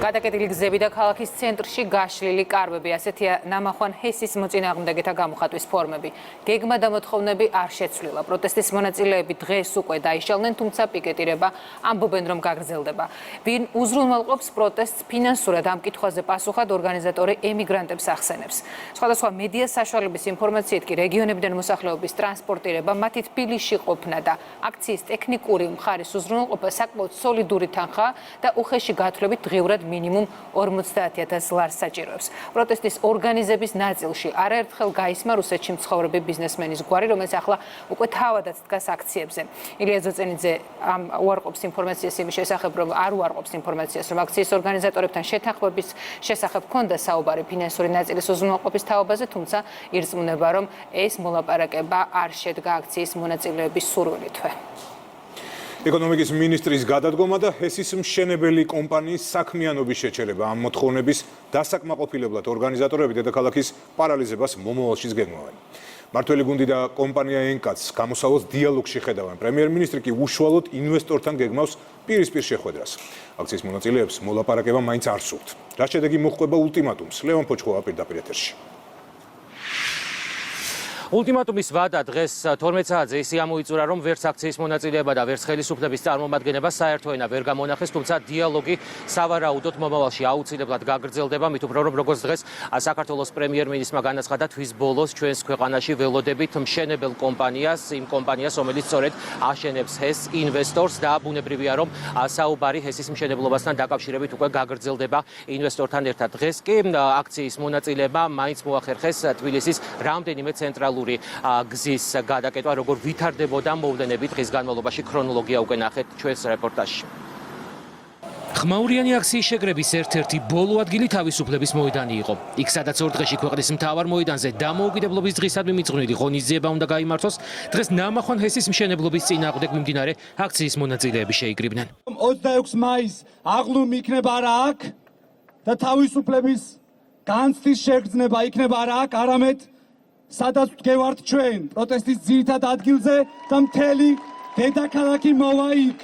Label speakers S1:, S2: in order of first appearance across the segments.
S1: გადაკეტილი გზები და ქალაქის ცენტრში გაშლილი კარვები, ასეთია ნამახვან ჰესის მოწინააღმდეგეთა გამოხატვის ფორმები. გეგმა და მოთხოვნები არ შეცვლილა. პროტესტის მონაწილეები დღეს უკვე დაიშალნენ, თუმცა პიკეტირება ამბობენ, რომ გაგრძელდება. ვინ უზრუნველყოფს პროტესტს ფინანსურად ამ კითხვაზე პასუხად ორგანიზატორი ემიგრანტებს ახსენებს. სხვადასხვა მედია საშუალების ინფორმაციით კი რეგიონებიდან მოსახლეობის ტრანსპორტირება, მათი თბილისში ყოფნა და აქციის ტექნიკური მხარის უზრუნველყოფა საკმაოდ სოლიდური თანხაა და უხეში გათვლებით დღეურად მინიმუმ 50,000 ლარს საჭიროებს. პროტესტის ორგანიზების ნაწილში არაერთხელ გაისმა რუსეთში მცხოვრები ბიზნესმენის გვარი, რომელიც ახლა უკვე თავადაც დგას აქციებზე. ილია ზოწენიძე ამ უარყოფს ინფორმაციას იმის შესახებ, რომ არ უარყოფს ინფორმაციას, რომ აქციის ორგანიზატორებთან შეთანხმების შესახებ ჰქონდა საუბარი ფინანსური ნაწილის უზრუნველყოფის თაობაზე, თუმცა ირწმუნება, რომ ეს მოლაპარაკება არ შედგა აქციის მონაწილეების სურვილითვე.
S2: ეკონომიკის მინისტრის გადადგომა და ჰესის მშენებელი კომპანიის საქმიანობის შეჩერება ამ მოთხოვნების დასაკმაყოფილებლად ორგანიზატორები დედაქალაქის პარალიზებას მომავალშიც გეგმავენ. მართველი გუნდი და კომპანია ენკაც გამოსავალს დიალოგში ხედავენ. პრემიერ-მინისტრი კი უშუალოდ ინვესტორთან გეგმავს პირისპირ შეხვედრას. აქციის მონაწილეებს მოლაპარაკება მაინც არ სურთ. რა შედეგი მოჰყვება ულტიმატუმს? ლევან ფოჩქოვა პირდაპირ ეთერში.
S3: ულტიმატუმის ვადა დღეს 12 საათზე ისე ამოიწურა, რომ ვერც აქციის მონაწილეება და ვერც ხელისუფლების წარმომადგენლება საერთო ენა ვერ გამონახეს, თუმცა დიალოგი სავარაუდოდ მომავალში აუცილებლად გაგრძელდება, მით უფრო რომ როგორც დღეს საქართველოს პრემიერ-მინისტრმა განაცხადა, თვის ბოლოს ჩვენს ქვეყანაში ველოდებით მშენებელ კომპანიას, იმ კომპანიას, რომელიც სწორედ აშენებს ჰეს ინვესტორს და ბუნებრივია, რომ საუბარი ჰესის მშენებლობასთან დაკავშირებით უკვე გაგრძელდება ინვესტორთან ერთად. დღეს კი აქციის მონაწილეებმა მაინც მოახერხეს თბილისის რამდენიმე ცენტრალურ გზის გადაკეტვა, როგორ ვითარდებოდა მოვლენები დღის განმავლობაში, ქრონოლოგია უკვე ნახეთ ჩვენს რეპორტაჟში. ხმაურიანი აქციის შეკრების ერთ-ერთი ბოლო ადგილი თავისუფლების მოედანი იყო. იქ სადაც ორ დღეში ქვეყნის მთავარ მოედანზე დამოუკიდებლობის დღისადმი მიძღვნილი ღონისძიება უნდა გაიმართოს, დღეს ნამახვან ჰესის მშენებლობის წინააღმდეგ მიმდინარე აქციის მონაწილეები შეიკრიბნენ.
S4: 26 მაისს აღლუმი იქნება არა აქ და თავისუფლების განცდის შეგრძნება იქნება არა აქ, არამედ სადაც ვდგევართ ჩვენ პროტესტის ძირითად ადგილზე და მთელი დედაქალაქი მოვა იქ.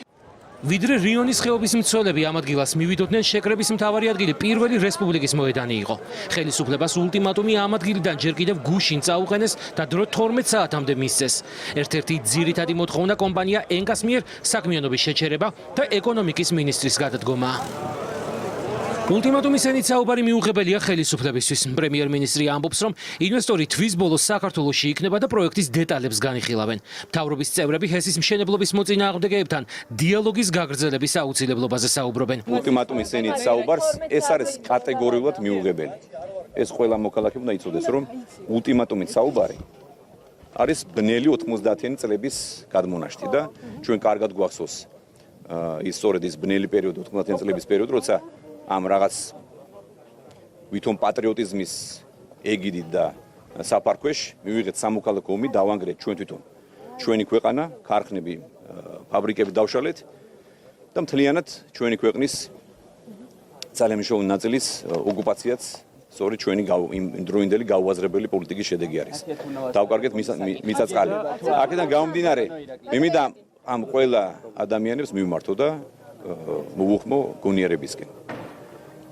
S3: ვიდრე რიონის ხეობის მცველები ამ ადგილას მივიდოდნენ, შეკრების მთავარი ადგილი პირველი რესპუბლიკის მოედანი იყო. ხელისუფლებას ულტიმატუმი ამ ადგილიდან ჯერ კიდევ გუშინ წაუყენეს და დრო 12 საათამდე მისცეს. ერთ-ერთი ძირითადი მოთხოვნა კომპანია ენკას მიერ საქმიანობის შეჩერება და ეკონომიკის მინისტრის გადადგომა. ულტიმატუმის ენით საუბარი მიუღებელია ხელისუფლებისთვის. პრემიერ-მინისტრი ამბობს, რომ ინვესტორი თვის ბოლოს საქართველოში იქნება და პროექტის დეტალებს განიხილავენ. მთავრობის წევრები ჰესის მშენებლობის მოწინააღმდეგეებთან დიალოგის გაგრძელების აუცილებლობაზე საუბრობენ.
S5: ულტიმატუმის ენით საუბარს ეს არის კატეგორიულად მიუღებელი. ეს ყველა მოქალაქე უნდა იცოდეს, რომ ულტიმატუმით საუბარი არის ბნელი 90-იანი წლების გადმონაშთი და ჩვენ კარგად გვახსოვს ის სწორედ ის ბნელი პერიოდი 90-იანი წლების პერიოდი, როცა ამ რაღაც ვითომ პატრიოტიზმის ეგიდით და საფარქვეშ მივიღეთ სამოქალაქო ომი, დავანგრეთ ჩვენ თვითონ ჩვენი ქვეყანა, ქარხნები, ფაბრიკები დავშალეთ და მთლიანად ჩვენი ქვეყნის ძალიან მნიშვნელოვანი ნაწილის ოკუპაციაც სწორედ ჩვენი იმდროინდელი გაუაზრებელი პოლიტიკის შედეგი არის. დავკარგეთ მიწა-წყალი. აქედან გამომდინარე, მე მინდა ამ ყველა ადამიანებს მივმართო და მოვუხმო გონიერებისკენ.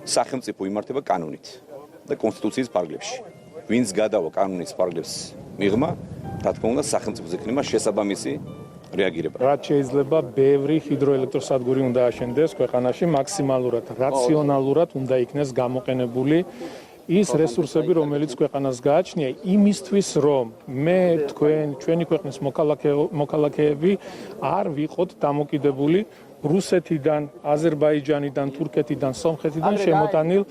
S5: სახელმწიფო იმართება კანონით და კონსტიტუციის ფარგლებში. ვინც გადავა კანონის ფარგლებს მიღმა, რა თქმა უნდა, სახელმწიფოზე იქნება შესაბამისი რეაგირება.
S6: რაც შეიძლება ბევრი ჰიდროელექტროსადგური უნდა აშენდეს ქვეყანაში, მაქსიმალურად რაციონალურად უნდა იქნეს გამოყენებული ის რესურსები, რომელიც ქვეყანას გააჩნია, იმისთვის, რომ მე, თქვენ, ჩვენი ქვეყნის მოქალაქეები არ ვიყოთ დამოკიდებული რუსეთიდან, აზერბაიჯანიდან, თურქეთიდან, სომხეთიდან შემოტანილ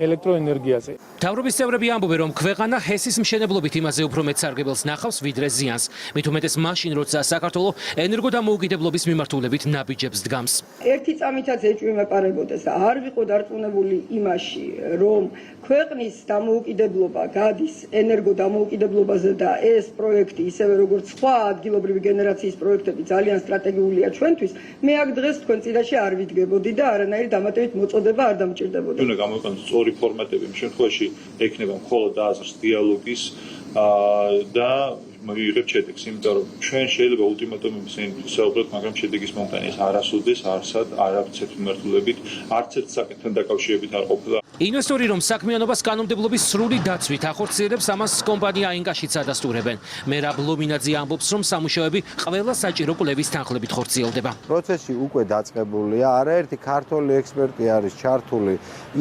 S6: ელექტროენერგიაზე.
S3: მთავრობის წევრები ამბობენ, რომ ქვეყანა ჰესის მშენებლობით იმაზე უფრო მეტ სარგებელს ნახავს, ვიდრე ზიანს. მით უმეტეს მაშინ, როცა საქართველო ენერგოდამოუკიდებლობის მიმართულებით ნაბიჯებს დგამს.
S7: ერთი წამითაც ეჭვმეპარებოდეს და არ ვიყო დარწმუნებული იმაში, რომ ქვეყნის დამოუკიდებლობა გადის ენერგოდამოუკიდებლობაზე და ეს პროექტი, ისევე როგორც სხვა ადგილობრივი გენერაციის პროექტები, ძალიან სტრატეგიულია ჩვენთვის. მე აქ დღეს თქვენ წინაშე არ ვიდგებოდი და არანაირი დამატებით მოწოდება არ დამჭირდებოდა.
S8: უნდა გამოიყენოს სწორი ფორმატები, იმ შემთხვევაში ექნება მხოლოდ აზრს დიალოგის და მივიღებთ შედეგს, იმიტომ რომ ჩვენ შეიძლება ულტიმატუმების საუბრობთ, მაგრამ შედეგის მომტანი არასოდეს არსად არ აღწევთ მიმართულებით, არც ერთ საკითხთან დაკავშირებით არ ყოფილა.
S3: ინვესტორი რომ საქმიანობას კანონმდებლობის სრული დაცვით ახორციელებს, ამას კომპანია აინკაშიც ადასტურებენ. მერაბ ლომინაძე ამბობს, რომ სამუშაოები ყველა საჭირო კვლევის თანხლებით ხორციელდება.
S9: პროცესი უკვე დაწყებულია, არაერთი ქართველი ექსპერტი არის ჩართული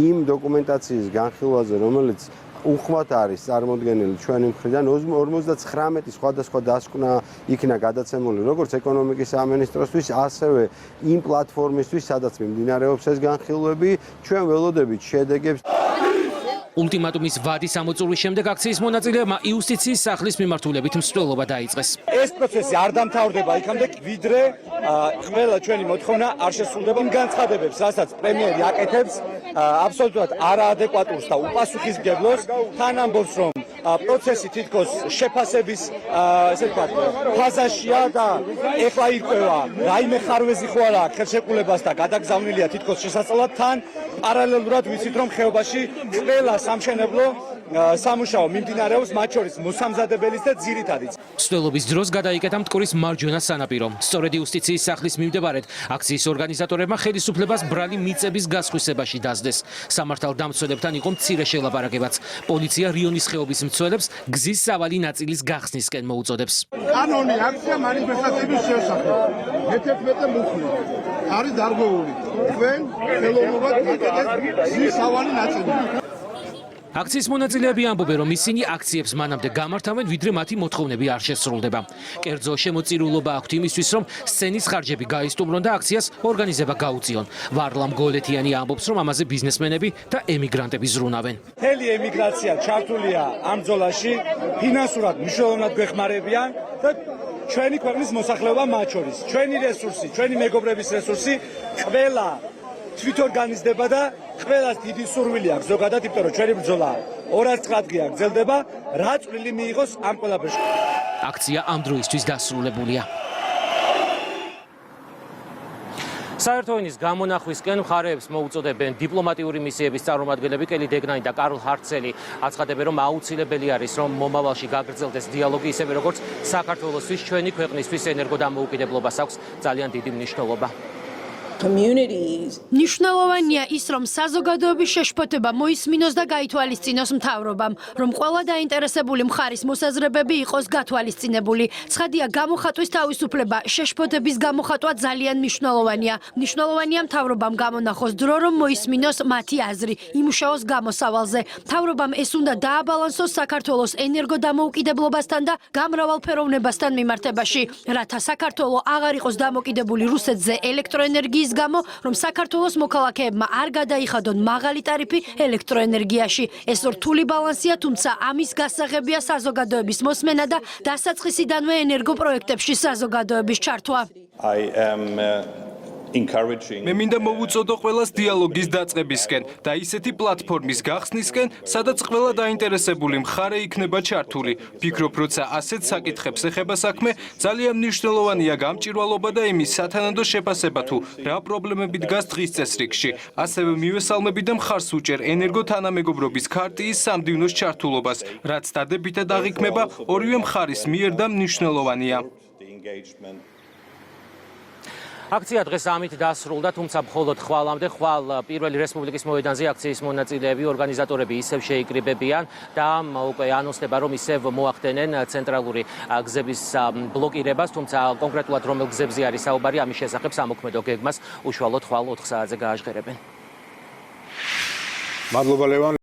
S9: იმ დოკუმენტაციის განხილვაზე, რომელიც უხმად არის წარმოდგენილი ჩვენი მხრიდან 59 სხვადასხვა დასკვნა იქნა გადაცემული როგორც ეკონომიკის სამინისტროსთვის, ასევე იმ პლატფორმისთვის, სადაც მიმდინარეობს ეს განხილვები, ჩვენ ველოდებით შედეგებს.
S3: ულტიმატუმის ვადის ამოწურვის შემდეგ აქციის მონაწილეებმა იუსტიციის სახლის მიმართულებით მსვლელობა დაიწყეს.
S4: ეს პროცესი არ დამთავრდება იქამდე, ვიდრე ყველა ჩვენი მოთხოვნა არ შესრულდება იმ განცხადებებს, რასაც პრემიერი აკეთებს, აბსოლუტურად არაადეკვატურს და უპასუხისმგებლოს, თან ამბობს, რომ პროცესი თითქოს შეფასების, ესე ვთქვათ, ფაზაშია და ეხლა ირკვევა, რაიმე ხარვეზი ხო არა აქ ხელშეკრულებას და გადაგზავნილია თითქოს შესაძლებლად, თან პარალელურად ვიცით, რომ ხეობაში ყველა სამშენებლო სამუშაო მიმდინარეობს, მათ შორის მოსამზადებელის და ძირითადიც.
S3: მსვლელობის დროს გადაიკეთა მტკვრის მარჯვენა სანაპირო. სწორედ იუსტიციის სახლის მიმდებარედ აქციის ორგანიზატორებმა ხელისუფლებას ბრალი მიწების გასხვისებაში დასდეს. სამართალდამცველებთან იყო მცირე შელაპარაკებაც. პოლიცია რიონის ხეობის მცველებს გზის სავალი ნაწილის გახსნისკენ მოუწოდებს.
S10: კანონი აქცია მანიფესტაციების შესახებ. მე-11 მუხლი არის დარღვეული. თქვენ ხელოვნურად გაკეთეთ გზის სავალი ნაწილი.
S3: აქციის მონაწილეები ამბობენ, რომ ისინი აქციებს მანამდე გამართავენ, ვიდრე მათი მოთხოვნები არ შესრულდება. კერძო შემოწირულობა აქვთ იმისთვის, რომ სცენის ხარჯები გაისტუმრონ და აქციას ორგანიზება გაუწიონ. ვარლამ გოლეთიანი ამბობს, რომ ამაზე ბიზნესმენები და ემიგრანტები ზრუნავენ.
S4: მთელი ემიგრაცია ჩართულია ამ ბრძოლაში, ფინანსურად მნიშვნელოვნად გვეხმარებიან და ჩვენი ქვეყნის მოსახლეობა მათ შორის, ჩვენი რესურსი, ჩვენი მეგობრების რესურსი ყველა თვითორგანიზდება და ყველას დიდი სურვილი აქვს ზოგადად, იმიტომ რომ ჩვენი ბრძოლა 200 წლადღია გრძელდება, რა წვლილი მიიღოს ამ ყველაფერში.
S3: აქცია ამ დროისთვის დასრულებულია. საერთო ენის გამონახვისკენ მხარეებს მოუწოდებენ დიპლომატიური მისიების წარმომადგენლები კელი დეგნანი და კარლ ჰარცელი. აცხადებენ, რომ აუცილებელი არის, რომ მომავალში გაგრძელდეს დიალოგი, ისევე როგორც საქართველოსთვის, ჩვენი ქვეყნისთვის ენერგოდამოუკიდებლობას აქვს ძალიან დიდი მნიშვნელობა.
S11: მნიშვნელოვანია ის, რომ საზოგადოების შეშფოთება მოისმინოს და გაითვალისწინოს მთავრობამ, რომ ყველა დაინტერესებული მხარის მოსაზრებები იყოს გათვალისწინებული. ცხადია, გამოხატვის თავისუფლება, შეშფოთების გამოხატვა ძალიან მნიშვნელოვანია. მნიშვნელოვანია მთავრობამ გამონახოს დრო, რომ მოისმინოს მათი აზრი, იმუშაოს გამოსავალზე. მთავრობამ ეს უნდა დააბალანსოს საქართველოს ენერგოდამოუკიდებლობასთან და გამრავალფეროვნებასთან მიმართებაში, რათა საქართველო აღარ იყოს დამოკიდებული რუსეთზე ელექტროენერგიის გამო, რომ საქართველოს მოქალაქეებმა არ გადაიხადონ მაღალი ტარიფი ელექტროენერგიაში. ეს რთული ბალანსია, თუმცა ამის გასაღებია საზოგადოების მოსმენა და დასაწყისიდანვე ენერგოპროექტებში საზოგადოების ჩართვა.
S12: მე მინდა მოვუწოდო ყველას დიალოგის დაწყებისკენ და ისეთი პლატფორმის გახსნისკენ, სადაც ყველა დაინტერესებული მხარე იქნება ჩართული. ვფიქრობ, როცა ასეთ საკითხებს ეხება საქმე, ძალიან მნიშვნელოვანია გამჭვირვალობა და იმის სათანადო შეფასება თუ რა პრობლემები დგას დღის წესრიგში. ასევე მივესალმები და მხარს უჭერ ენერგოთანამეგობრობის ქარტიის სამდივნოს ჩართულობას, რაც დადებითად აღიქმება ორივე მხარის მიერ და მნიშვნელოვანია.
S3: აქცია დღეს ამით დასრულდა, თუმცა მხოლოდ ხვალამდე ხვალ პირველი რესპუბლიკის მოედანზე აქციის მონაწილეები, ორგანიზატორები ისევ შეიკრიბებიან და უკვე ანონსდება, რომ ისევ მოახდენენ ცენტრალური გზების ბლოკირებას, თუმცა კონკრეტულად რომელ გზებზე არის საუბარი, ამის შესახებ სამოქმედო გეგმას უშუალოდ ხვალ 4 საათზე გააჟღერებენ.
S2: მადლობა ლევან.